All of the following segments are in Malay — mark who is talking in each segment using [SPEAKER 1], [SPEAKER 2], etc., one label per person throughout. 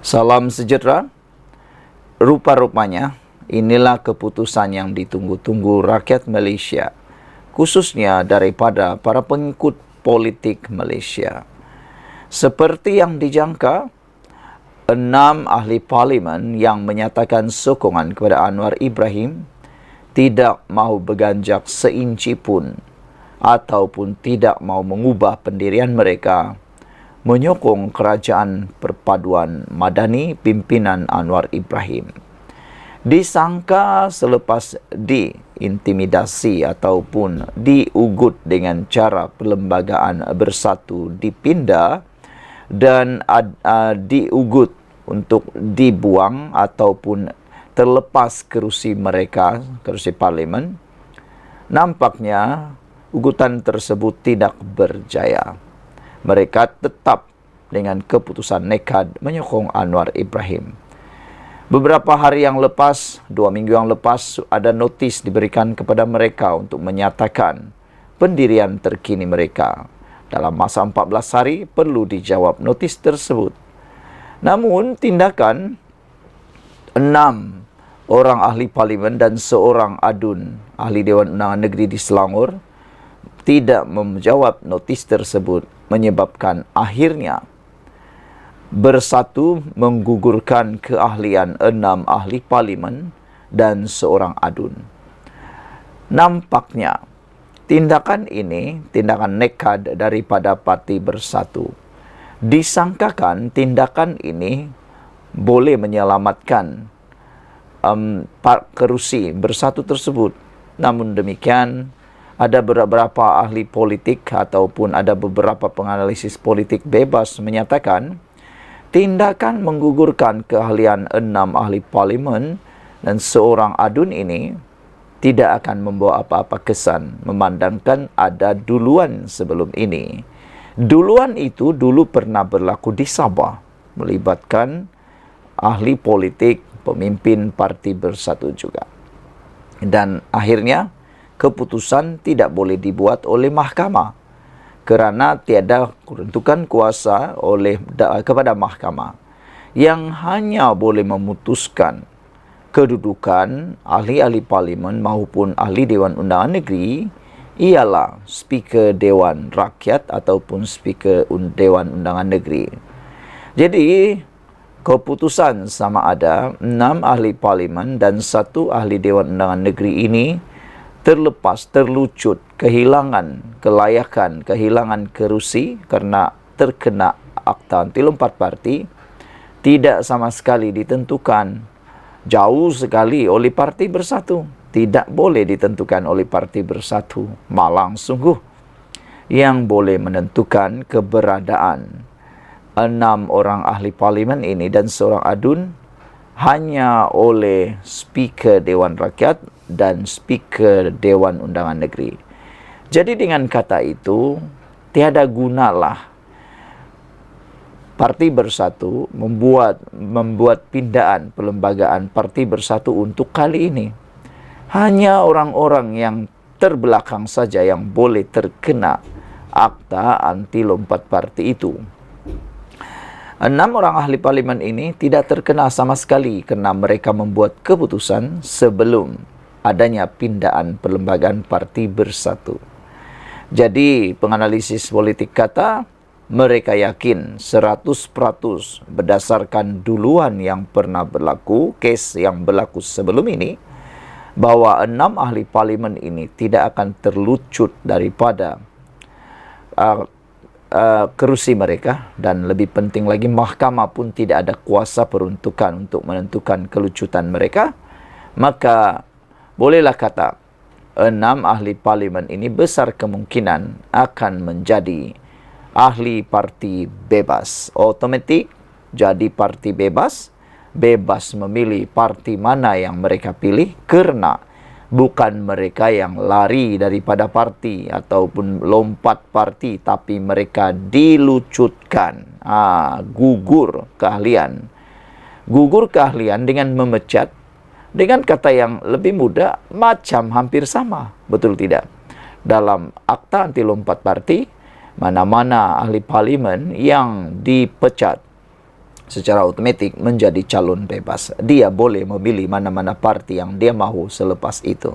[SPEAKER 1] Salam sejahtera. Rupa-rupanya inilah keputusan yang ditunggu-tunggu rakyat Malaysia, khususnya daripada para pengikut politik Malaysia. Seperti yang dijangka, 6 ahli parlimen yang menyatakan sokongan kepada Anwar Ibrahim tidak mahu berganjak seinci pun ataupun tidak mahu mengubah pendirian mereka menyokong kerajaan perpaduan madani pimpinan Anwar Ibrahim. Disangka selepas diintimidasi ataupun diugut dengan cara perlembagaan bersatu dipindah dan diugut untuk dibuang ataupun terlepas kerusi mereka, kerusi parlimen, nampaknya ugutan tersebut tidak berjaya. Mereka tetap dengan keputusan nekat menyokong Anwar Ibrahim. Beberapa hari yang lepas, 2 minggu yang lepas, ada notis diberikan kepada mereka untuk menyatakan pendirian terkini mereka. Dalam masa 14 hari perlu dijawab notis tersebut. Namun tindakan 6 orang ahli parlimen dan seorang adun ahli Dewan Undangan Negeri di Selangor tidak menjawab notis tersebut menyebabkan akhirnya bersatu menggugurkan keahlian 6 ahli parlimen dan seorang adun. Nampaknya tindakan ini tindakan nekat daripada parti Bersatu. Disangkakan tindakan ini boleh menyelamatkan kerusi Bersatu tersebut. Namun demikian, ada beberapa ahli politik ataupun ada beberapa penganalisis politik bebas menyatakan tindakan menggugurkan keahlian 6 ahli parlimen dan seorang adun ini tidak akan membawa apa-apa kesan memandangkan ada duluan sebelum ini. Duluan itu dulu pernah berlaku di Sabah, melibatkan ahli politik, pemimpin parti Bersatu juga. Dan akhirnya keputusan tidak boleh dibuat oleh mahkamah kerana tiada peruntukan kuasa kepada mahkamah yang hanya boleh memutuskan kedudukan ahli-ahli parlimen maupun ahli Dewan Undangan Negeri ialah Speaker Dewan Rakyat ataupun Speaker Dewan Undangan Negeri. Jadi keputusan sama ada 6 ahli parlimen dan 1 ahli Dewan Undangan Negeri ini terlepas, terlucut, kehilangan kelayakan, kehilangan kerusi kerana terkena Akta Anti Lompat Parti, tidak sama sekali ditentukan, jauh sekali oleh Parti Bersatu. Tidak boleh ditentukan oleh Parti Bersatu. Malang sungguh yang boleh menentukan keberadaan 6 orang ahli parlimen ini dan seorang adun hanya oleh Speaker Dewan Rakyat dan Speaker Dewan Undangan Negeri. Jadi dengan kata itu, tiada gunalah Parti Bersatu membuat pindaan perlembagaan Parti Bersatu untuk kali ini. Hanya orang-orang yang terbelakang saja yang boleh terkena Akta Anti Lompat Parti itu. 6 orang ahli parlimen ini tidak terkena sama sekali kerana mereka membuat keputusan sebelum adanya pindaan perlembagaan Parti Bersatu. Jadi penganalisis politik kata mereka yakin 100% berdasarkan duluan yang pernah berlaku, kes yang berlaku sebelum ini, bahawa 6 ahli parlimen ini tidak akan terlucut daripada kerusi mereka, dan lebih penting lagi mahkamah pun tidak ada kuasa peruntukan untuk menentukan kelucutan mereka. Maka bolehlah kata 6 ahli parlimen ini besar kemungkinan akan menjadi ahli parti bebas. Otomatik jadi parti bebas, bebas memilih parti mana yang mereka pilih kerana bukan mereka yang lari daripada parti ataupun lompat parti, tapi mereka dilucutkan, gugur keahlian. Gugur keahlian dengan memecat, dengan kata yang lebih mudah, macam hampir sama, betul tidak? Dalam Akta Anti Lompat Parti, mana-mana ahli parlimen yang dipecat secara otomatis menjadi calon bebas. Dia boleh memilih mana-mana parti yang dia mahu selepas itu.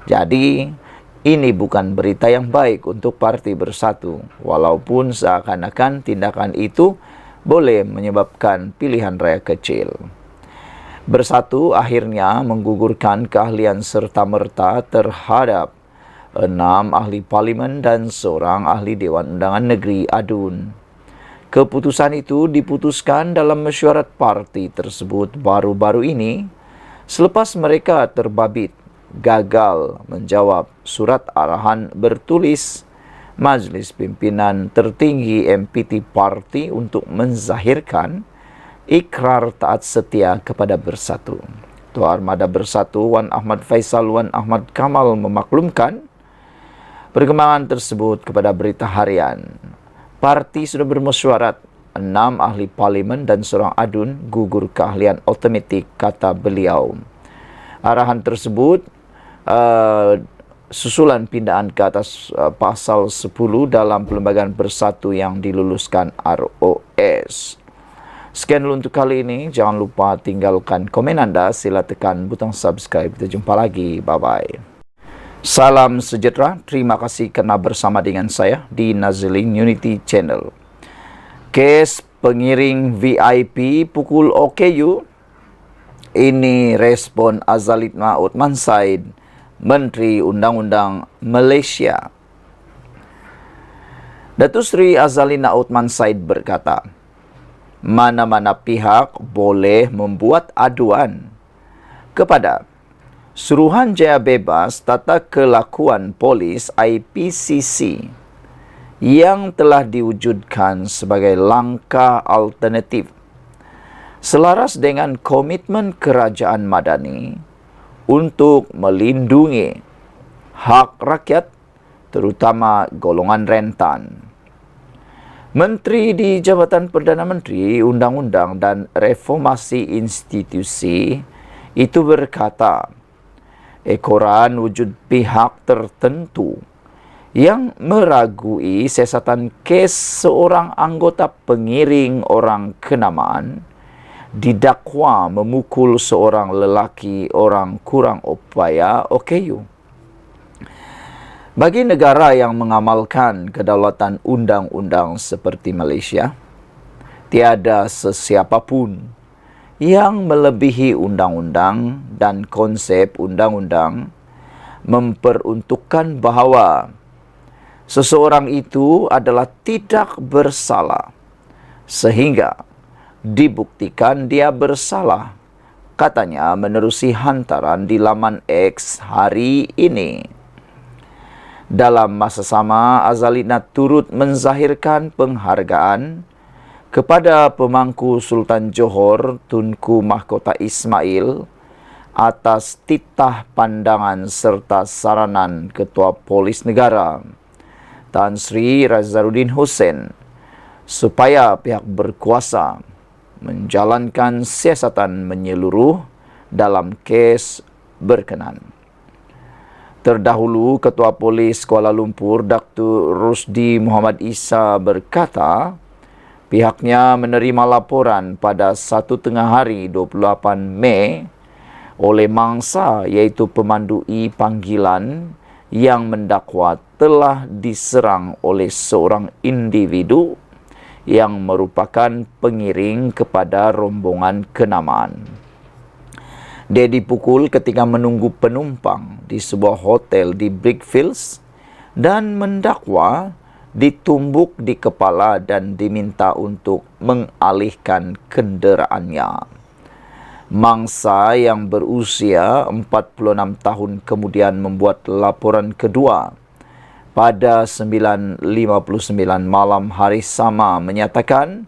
[SPEAKER 1] Jadi, ini bukan berita yang baik untuk Parti Bersatu, walaupun seakan-akan tindakan itu boleh menyebabkan pilihan raya kecil. Bersatu akhirnya menggugurkan keahlian serta-merta terhadap 6 ahli parlimen dan seorang ahli Dewan Undangan Negeri ADUN. Keputusan itu diputuskan dalam mesyuarat parti tersebut baru-baru ini selepas mereka terbabit gagal menjawab surat arahan bertulis Majlis Pimpinan Tertinggi MPT Parti untuk menzahirkan ikrar taat setia kepada Bersatu. Ketua Armada Bersatu Wan Ahmad Faisal Wan Ahmad Kamal memaklumkan perkembangan tersebut kepada Berita Harian. Parti sudah bermesyuarat 6 ahli parlimen dan seorang ADUN gugur keahlian otomatik, kata beliau. Arahan tersebut susulan pindahan ke atas pasal 10 dalam Perlembagaan Bersatu yang diluluskan ROS. Sekian dulu untuk kali ini. Jangan lupa tinggalkan komen anda. Sila tekan butang subscribe. Kita jumpa lagi. Bye-bye. Salam sejahtera. Terima kasih kerana bersama dengan saya di Nazilin Unity Channel. Kes pengiring VIP pukul OKU. Ini respon Azalina Othman Said, Menteri Undang-Undang Malaysia. Datuk Seri Azalina Othman Said berkata, mana-mana pihak boleh membuat aduan kepada Suruhanjaya Bebas Tata Kelakuan Polis IPCC yang telah diwujudkan sebagai langkah alternatif selaras dengan komitmen kerajaan Madani untuk melindungi hak rakyat, terutama golongan rentan. Menteri di Jabatan Perdana Menteri Undang-Undang dan Reformasi Institusi itu berkata, ekoran wujud pihak tertentu yang meragui siasatan kes seorang anggota pengiring orang kenamaan didakwa memukul seorang lelaki orang kurang upaya OKU. Bagi negara yang mengamalkan kedaulatan undang-undang seperti Malaysia, tiada sesiapa pun yang melebihi undang-undang dan konsep undang-undang memperuntukkan bahawa seseorang itu adalah tidak bersalah sehingga dibuktikan dia bersalah, katanya menerusi hantaran di laman X hari ini. Dalam masa sama, Azalina turut menzahirkan penghargaan kepada pemangku Sultan Johor Tunku Mahkota Ismail atas titah pandangan serta saranan Ketua Polis Negara Tan Sri Razarudin Hussein supaya pihak berkuasa menjalankan siasatan menyeluruh dalam kes berkenan. Terdahulu, Ketua Polis Kuala Lumpur Dr. Rusdi Muhammad Isa berkata, pihaknya menerima laporan pada 1 tengah hari 28 Mei oleh mangsa iaitu pemandu panggilan yang mendakwa telah diserang oleh seorang individu yang merupakan pengiring kepada rombongan kenamaan. Dia dipukul ketika menunggu penumpang di sebuah hotel di Brickfields dan mendakwa ditumbuk di kepala dan diminta untuk mengalihkan kenderaannya. Mangsa yang berusia 46 tahun kemudian membuat laporan kedua pada 9.59 malam hari sama menyatakan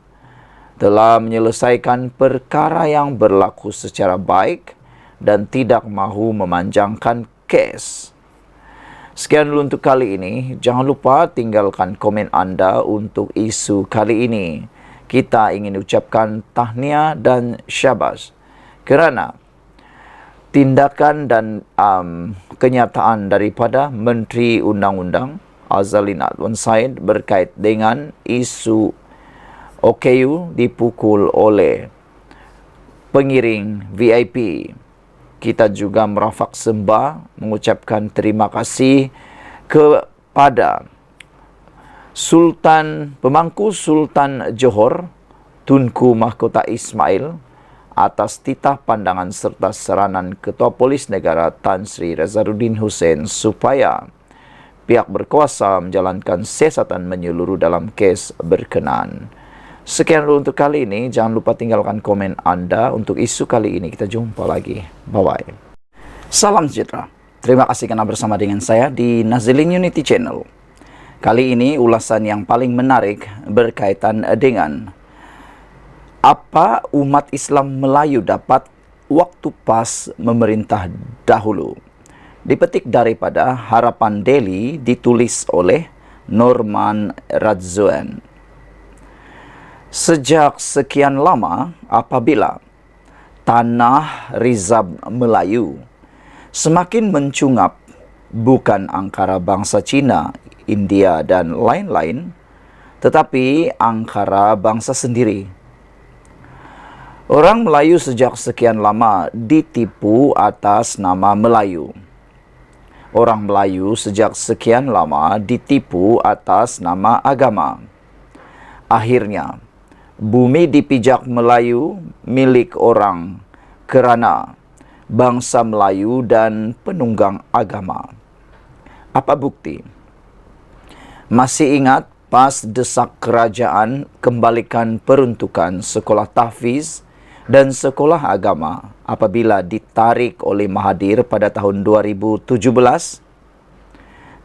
[SPEAKER 1] telah menyelesaikan perkara yang berlaku secara baik dan tidak mahu memanjangkan kes. Sekian dulu untuk kali ini. Jangan lupa tinggalkan komen anda untuk isu kali ini. Kita ingin ucapkan tahniah dan syabas kerana tindakan dan kenyataan daripada Menteri Undang-Undang Azalina Othman Said berkait dengan isu OKU dipukul oleh pengiring VIP. Kita juga merafak sembah mengucapkan terima kasih kepada Pemangku Sultan Johor Tunku Mahkota Ismail atas titah pandangan serta saranan Ketua Polis Negara Tan Sri Razaruddin Hussein supaya pihak berkuasa menjalankan siasatan menyeluruh dalam kes berkenaan. Sekian dulu untuk kali ini. Jangan lupa tinggalkan komen Anda untuk isu kali ini. Kita jumpa lagi. Bye-bye. Salam sejahtera. Terima kasih karena bersama dengan saya di Nazilin Unity Channel. Kali ini ulasan yang paling menarik berkaitan dengan apa umat Islam Melayu dapat waktu pas memerintah dahulu. Dipetik daripada Harapan Daily, ditulis oleh Norman Radzuan. Sejak sekian lama apabila tanah rizab Melayu semakin mencungap, bukan angkara bangsa Cina, India dan lain-lain, tetapi angkara bangsa sendiri. Orang Melayu sejak sekian lama ditipu atas nama Melayu. Orang Melayu sejak sekian lama ditipu atas nama agama. Akhirnya, bumi dipijak Melayu milik orang kerana bangsa Melayu dan penunggang agama. Apa bukti? Masih ingat pas desak kerajaan kembalikan peruntukan sekolah tahfiz dan sekolah agama apabila ditarik oleh Mahathir pada tahun 2017?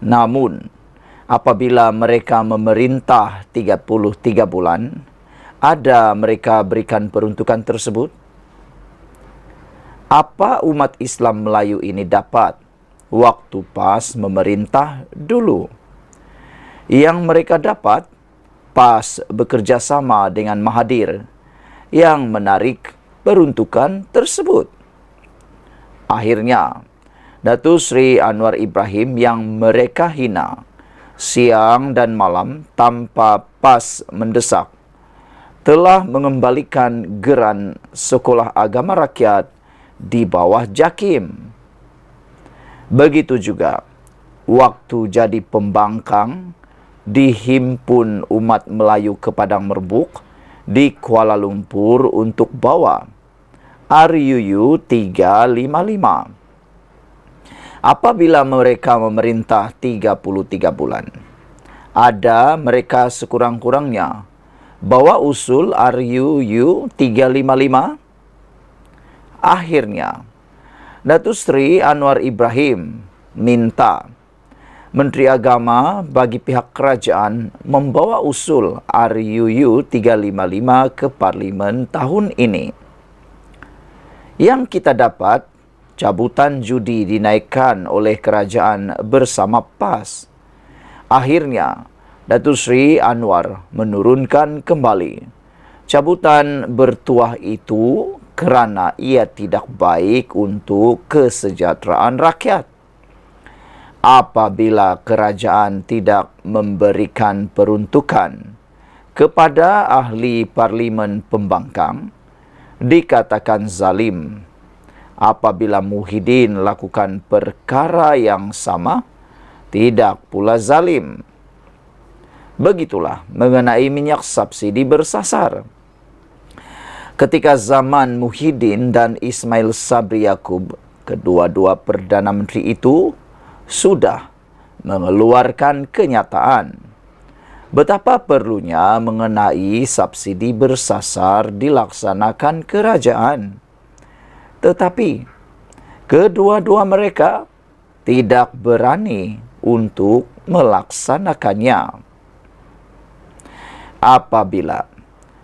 [SPEAKER 1] Namun, apabila mereka memerintah 33 bulan, ada mereka berikan peruntukan tersebut? Apa umat Islam Melayu ini dapat waktu pas memerintah dulu? Yang mereka dapat pas bekerja sama dengan Mahathir yang menarik peruntukan tersebut. Akhirnya, Datuk Sri Anwar Ibrahim yang mereka hina siang dan malam tanpa pas mendesak telah mengembalikan geran sekolah agama rakyat di bawah JAKIM. Begitu juga waktu jadi pembangkang dihimpun umat Melayu ke Padang Merbuk di Kuala Lumpur untuk bawa RUU 355. Apabila mereka memerintah 33 bulan, ada mereka sekurang-kurangnya bawa usul RUU 355. Akhirnya, Datuk Sri Anwar Ibrahim minta Menteri Agama bagi pihak kerajaan membawa usul RUU 355 ke Parlimen tahun ini. Yang kita dapat, cabutan judi dinaikkan oleh kerajaan bersama PAS. Akhirnya, Datuk Sri Anwar menurunkan kembali cabutan bertuah itu kerana ia tidak baik untuk kesejahteraan rakyat. Apabila kerajaan tidak memberikan peruntukan kepada ahli parlimen pembangkang, dikatakan zalim. Apabila Muhyiddin lakukan perkara yang sama, tidak pula zalim. Begitulah mengenai minyak subsidi bersasar. Ketika zaman Muhyiddin dan Ismail Sabri Yaakob, kedua-dua Perdana Menteri itu sudah mengeluarkan kenyataan betapa perlunya mengenai subsidi bersasar dilaksanakan kerajaan. Tetapi kedua-dua mereka tidak berani untuk melaksanakannya. Apabila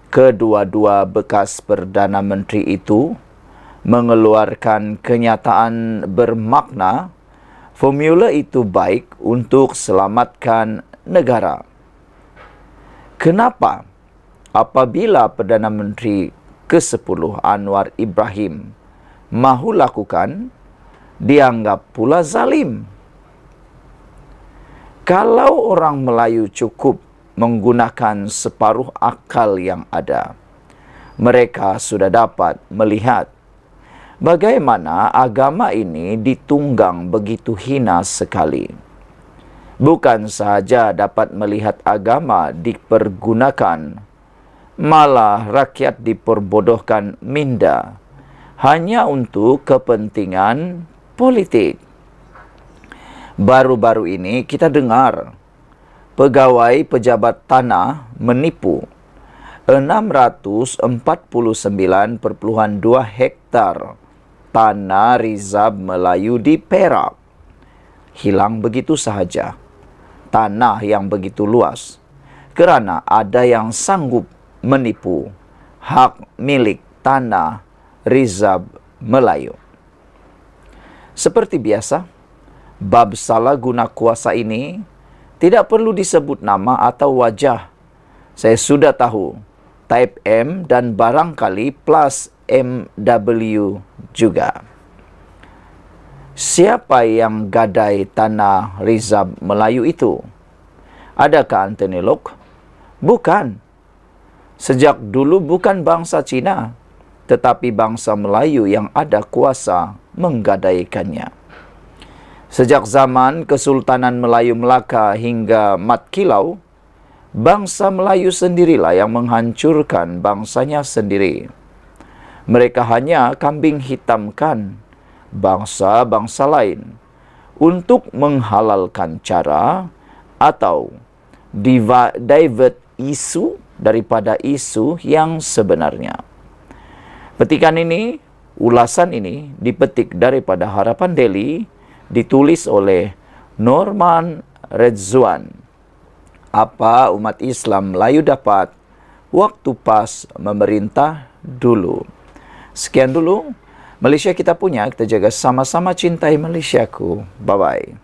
[SPEAKER 1] kedua-dua bekas Perdana Menteri itu mengeluarkan kenyataan bermakna, formula itu baik untuk selamatkan negara. Kenapa apabila Perdana Menteri ke-10 Anwar Ibrahim mahu lakukan, dianggap pula zalim? Kalau orang Melayu cukup menggunakan separuh akal yang ada. Mereka sudah dapat melihat bagaimana agama ini ditunggang begitu hina sekali. Bukan sahaja dapat melihat agama dipergunakan, malah rakyat diperbodohkan minda hanya untuk kepentingan politik. Baru-baru ini kita dengar pegawai pejabat tanah menipu 649,2 hektar tanah Rizab Melayu di Perak. Hilang begitu sahaja. Tanah yang begitu luas. Kerana ada yang sanggup menipu hak milik tanah Rizab Melayu. Seperti biasa, bab salah guna kuasa ini tidak perlu disebut nama atau wajah. Saya sudah tahu. Type M dan barangkali plus MW juga. Siapa yang gadai tanah Rizab Melayu itu? Adakah Anthony Locke? Bukan. Sejak dulu bukan bangsa Cina, tetapi bangsa Melayu yang ada kuasa menggadaikannya. Sejak zaman Kesultanan Melayu Melaka hingga Mat Kilau, bangsa Melayu sendirilah yang menghancurkan bangsanya sendiri. Mereka hanya kambing hitamkan bangsa-bangsa lain untuk menghalalkan cara atau divert isu daripada isu yang sebenarnya. Petikan ini, ulasan ini dipetik daripada Harapan Daily, ditulis oleh Norman Redzwan. Apa umat Islam Melayu dapat waktu pas memerintah dulu. Sekian dulu Malaysia kita punya. Kita jaga sama-sama cintai Malaysiaku. Bye-bye.